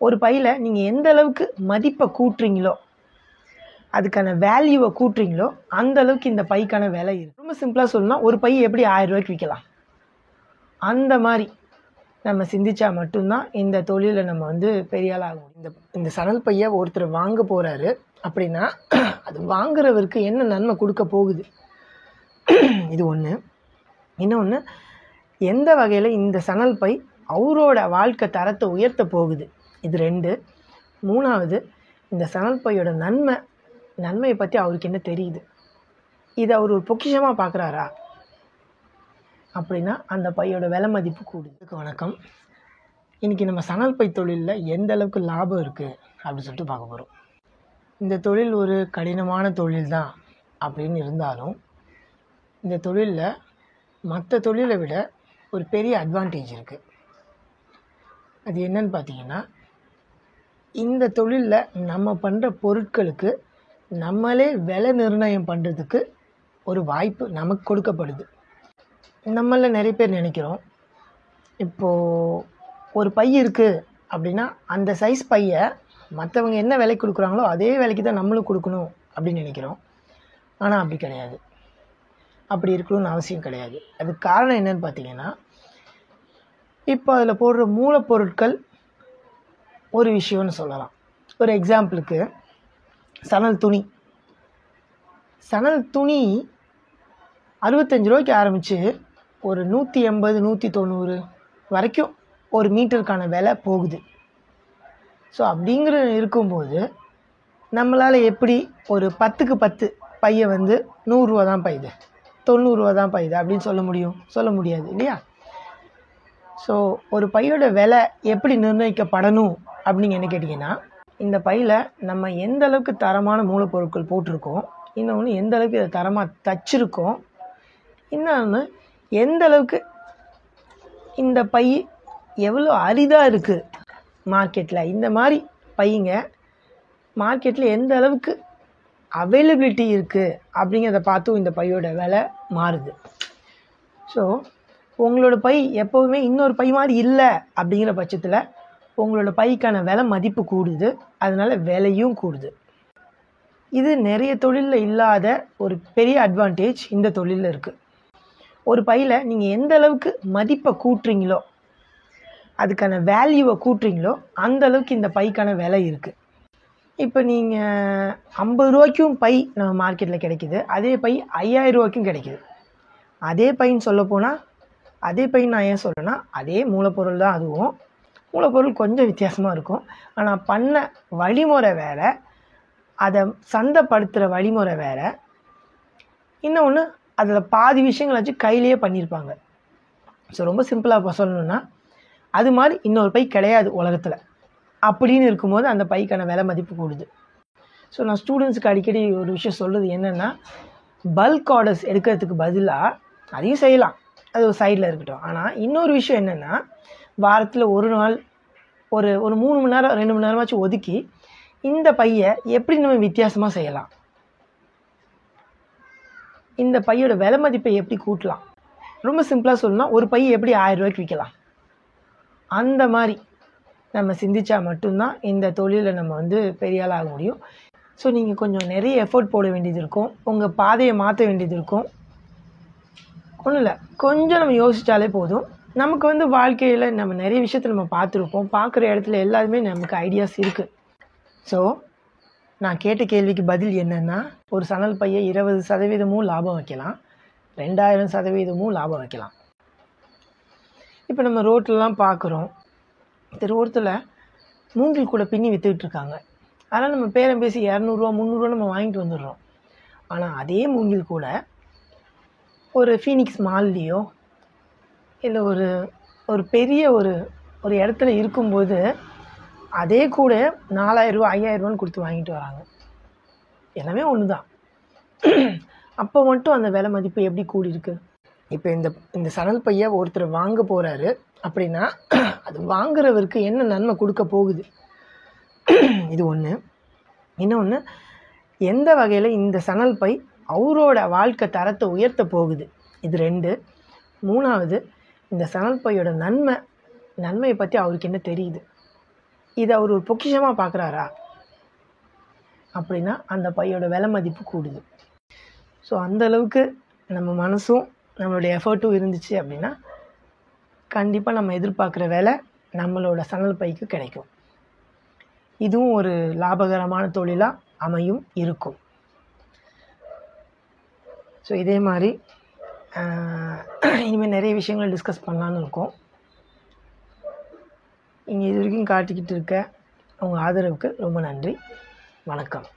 ஒரு பையில் நீங்கள் எந்த அளவுக்கு மதிப்பை கூட்டுறீங்களோ, அதுக்கான வேல்யூவை கூட்டுறீங்களோ, அந்த அளவுக்கு இந்த பைக்கான விலை இருக்குது. ரொம்ப சிம்பிளாக சொல்லணும்னா, ஒரு பை எப்படி 1000 ரூபாய்க்கு விற்கலாம், அந்த மாதிரி நம்ம சிந்திச்சா மட்டும்தான் இந்த தொழிலில் நம்ம வந்து பெரிய ஆள் ஆகும். இந்த சணல் பையை ஒருத்தர் வாங்க போகிறாரு அப்படின்னா, அது வாங்குறவருக்கு என்ன நன்மை கொடுக்க போகுது, இது ஒன்று. இன்னொன்று, எந்த வகையில் இந்த சணல் பை அவரோட வாழ்க்கை தரத்தை உயர்த்த போகுது, இது 2. 3வது, இந்த சணல் பையோட நன்மையை பற்றி அவருக்கு என்ன தெரியுது, இதை அவர் ஒரு பொக்கிஷமாக பார்க்குறாரா அப்படின்னா அந்த பையோட விலை மதிப்பு கூடுது. வணக்கம். இன்றைக்கி நம்ம சணல் பை தொழிலில் எந்த அளவுக்கு லாபம் இருக்குது அப்படின்னு சொல்லிட்டு பார்க்க போகிறோம். இந்த தொழில் ஒரு கடினமான தொழில் தான் அப்படின்னு இருந்தாலும், இந்த தொழிலில் மற்ற தொழிலை விட ஒரு பெரிய அட்வான்டேஜ் இருக்குது. அது என்னன்னு பார்த்தீங்கன்னா, இந்த தொழிலில் நம்ம பண்ணுற பொருட்களுக்கு நம்மளே விலை நிர்ணயம் பண்ணுறதுக்கு ஒரு வாய்ப்பு நமக்கு கொடுக்கப்படுது. நம்மள நிறைய பேர் நினைக்கிறோம், இப்போது ஒரு பை இருக்குது அப்படின்னா அந்த சைஸ் பையை மற்றவங்க என்ன விலைக்கு கொடுக்குறாங்களோ அதே விலைக்கு தான் நம்மளும் கொடுக்கணும் அப்படின்னு நினைக்கிறோம். ஆனால் அப்படி கிடையாது, அப்படி இருக்கணும்னு அவசியம் கிடையாது. அதுக்கு காரணம் என்னன்னு பார்த்தீங்கன்னா, இப்போ அதில் போடுற மூலப்பொருட்கள் ஒரு விஷயம்னு சொல்லலாம். ஒரு எக்ஸாம்பிளுக்கு சணல் துணி 65 ரூபாய்க்கு ஆரம்பித்து ஒரு 180 190 வரைக்கும் ஒரு மீட்டருக்கான விலை போகுது. ஸோ அப்படிங்கிற இருக்கும்போது நம்மளால் எப்படி ஒரு 10க்கு 10 பையை வந்து 100 ரூபா தான் பையுது, 90 ரூபா தான் பையுது அப்படின்னு சொல்ல முடியாது இல்லையா? ஸோ ஒரு பையோட விலை எப்படி நிர்ணயிக்கப்படணும் அப்படின்னு என்ன கேட்டிங்கன்னா, இந்த பையில் நம்ம எந்த அளவுக்கு தரமான மூலப்பொருட்கள் போட்டிருக்கோம், இன்னொன்று எந்த அளவுக்கு இதை தரமாக தச்சிருக்கோம், இன்னொன்று எந்த அளவுக்கு இந்த பை எவ்வளோ அரிதாக இருக்குது மார்க்கெட்டில். இந்த மாதிரி பையங்க மார்க்கெட்டில் எந்த அளவுக்கு அவைலபிலிட்டி இருக்குது அப்படிங்கிறத பார்த்தும் இந்த பையோட விலை மாறுது. ஸோ உங்களோட பை எப்போவுமே இன்னொரு பை மாதிரி இல்லை அப்படிங்கிற பட்சத்தில் உங்களோட பைக்கான விலை மதிப்பு கூடுது, அதனால் விலையும் கூடுது. இது நிறைய தொழிலில் இல்லாத ஒரு பெரிய அட்வான்டேஜ் இந்த தொழிலில் இருக்குது. ஒரு பையில் நீங்கள் எந்த அளவுக்கு மதிப்பை கூட்டுறீங்களோ, அதுக்கான வேல்யூவை கூட்டுறீங்களோ, அந்த அளவுக்கு இந்த பைக்கான விலை இருக்குது. இப்போ நீங்கள் 50 ரூபாய்க்கும் பை நம்ம மார்க்கெட்டில் கிடைக்கிது, அதே பை 5000 ரூபாய்க்கும் கிடைக்கிது. அதே பைன்னு சொல்லப்போனால், அதே பையன் நான் ஏன் சொல்கிறேன்னா, அதே மூலப்பொருள் தான், அதுவும் மூலப்பொருள் கொஞ்சம் வித்தியாசமாக இருக்கும். ஆனால் பண்ண வழிமுறை வேறு, அதை சந்தைப்படுத்துகிற வழிமுறை வேறு. இன்னொன்று, அதில் பாதி விஷயங்கள் வச்சு கையிலேயே பண்ணியிருப்பாங்க. ஸோ ரொம்ப சிம்பிளாக இப்போ சொல்லணுன்னா, அது மாதிரி இன்னொரு பை கிடையாது உலகத்தில் அப்படின்னு இருக்கும்போது அந்த பைக்கான விலை மதிப்பு கூடுது. ஸோ நான் ஸ்டூடெண்ட்ஸுக்கு அடிக்கடி ஒரு விஷயம் சொல்கிறது என்னென்னா, பல்க் ஆர்டர்ஸ் எடுக்கிறதுக்கு பதிலாக அதையும் செய்யலாம், அது ஒரு சைடில் இருக்கட்டும். ஆனால் இன்னொரு விஷயம் என்னென்னா, வாரத்தில் ஒரு நாள் ஒரு 3 மணி நேரம் 2 மணி நேரமாச்சும் ஒதுக்கி இந்த பையை எப்படி நம்ம வித்தியாசமாக செய்யலாம், இந்த பையோட விலை மதிப்பை எப்படி கூட்டலாம். ரொம்ப சிம்பிளாக சொல்லணும்னா, ஒரு பை எப்படி 1000 ரூபாய்க்கு விற்கலாம், அந்த மாதிரி நம்ம சிந்திச்சா மட்டும்தான் இந்த தொழிலில் நம்ம வந்து பெரிய ஆள் ஆக முடியும். ஸோ நீங்கள் கொஞ்சம் நிறைய எஃபோர்ட் போட வேண்டியது இருக்கும், உங்கள் பாதையை மாற்ற வேண்டியது இருக்கும். ஒன்றும் இல்லை, கொஞ்சம் நம்ம யோசித்தாலே போதும். நமக்கு வந்து வாழ்க்கையில் நம்ம நிறைய விஷயத்தை நம்ம பார்த்துருப்போம், பார்க்குற இடத்துல எல்லாருமே நமக்கு ஐடியாஸ் இருக்குது. ஸோ நான் கேட்ட கேள்விக்கு பதில் என்னென்னா, ஒரு சணல் பையை 20% லாபம் வைக்கலாம், 2000% லாபம் வைக்கலாம். இப்போ நம்ம ரோட்லலாம் பார்க்குறோம், ரோட்டில் மூங்கில் கூட பின்னி விற்றுக்கிட்டு இருக்காங்க. அதனால் நம்ம பேரம் பேசி 200 300 நம்ம வாங்கிட்டு வந்துடுறோம். ஆனால் அதே மூங்கில் கூட ஒரு ஃபீனிக்ஸ் மால்லையோ இல்லை ஒரு பெரிய ஒரு இடத்துல இருக்கும்போது அதே கூட 4000 ரூபா 5000 ரூபான்னு கொடுத்து வாங்கிட்டு வராங்க. எல்லாமே ஒன்று தான். அப்போ மட்டும் அந்த விலை மதிப்பு எப்படி கூடியிருக்கு. இப்போ இந்த சணல் பையை ஒருத்தர் வாங்க போகிறாரு அப்படின்னா, அது வாங்குறவருக்கு என்ன நன்மை கொடுக்க போகுது, இது ஒன்று. இன்னொன்று, எந்த வகையில் இந்த சணல் பை அவரோட வாழ்க்கை தரத்தை உயர்த்த போகுது, இது 2. 3வது, இந்த சணல் பையோட நன்மையை பற்றி அவருக்கு என்ன தெரியுது, இதை அவர் ஒரு பொக்கிஷமாக பார்க்குறாரா அப்படின்னா அந்த பையோட விலை மதிப்பு கூடுது. ஸோ அந்தளவுக்கு நம்ம மனசும் நம்மளுடைய எஃபர்ட்டும் இருந்துச்சு அப்படின்னா கண்டிப்பாக நம்ம எதிர்பார்க்குற வேலை நம்மளோட சணல் பைக்கு கிடைக்கும். இதுவும் ஒரு லாபகரமான தொழிலாக அமையும் இருக்கும். ஸோ இதே மாதிரி இனிமேல் நிறைய விஷயங்கள் டிஸ்கஸ் பண்ணலான்னு இருக்கோம். இங்கே இது வரைக்கும் காட்டிக்கிட்டு இருக்க உங்கள் ஆதரவுக்கு ரொம்ப நன்றி. வணக்கம்.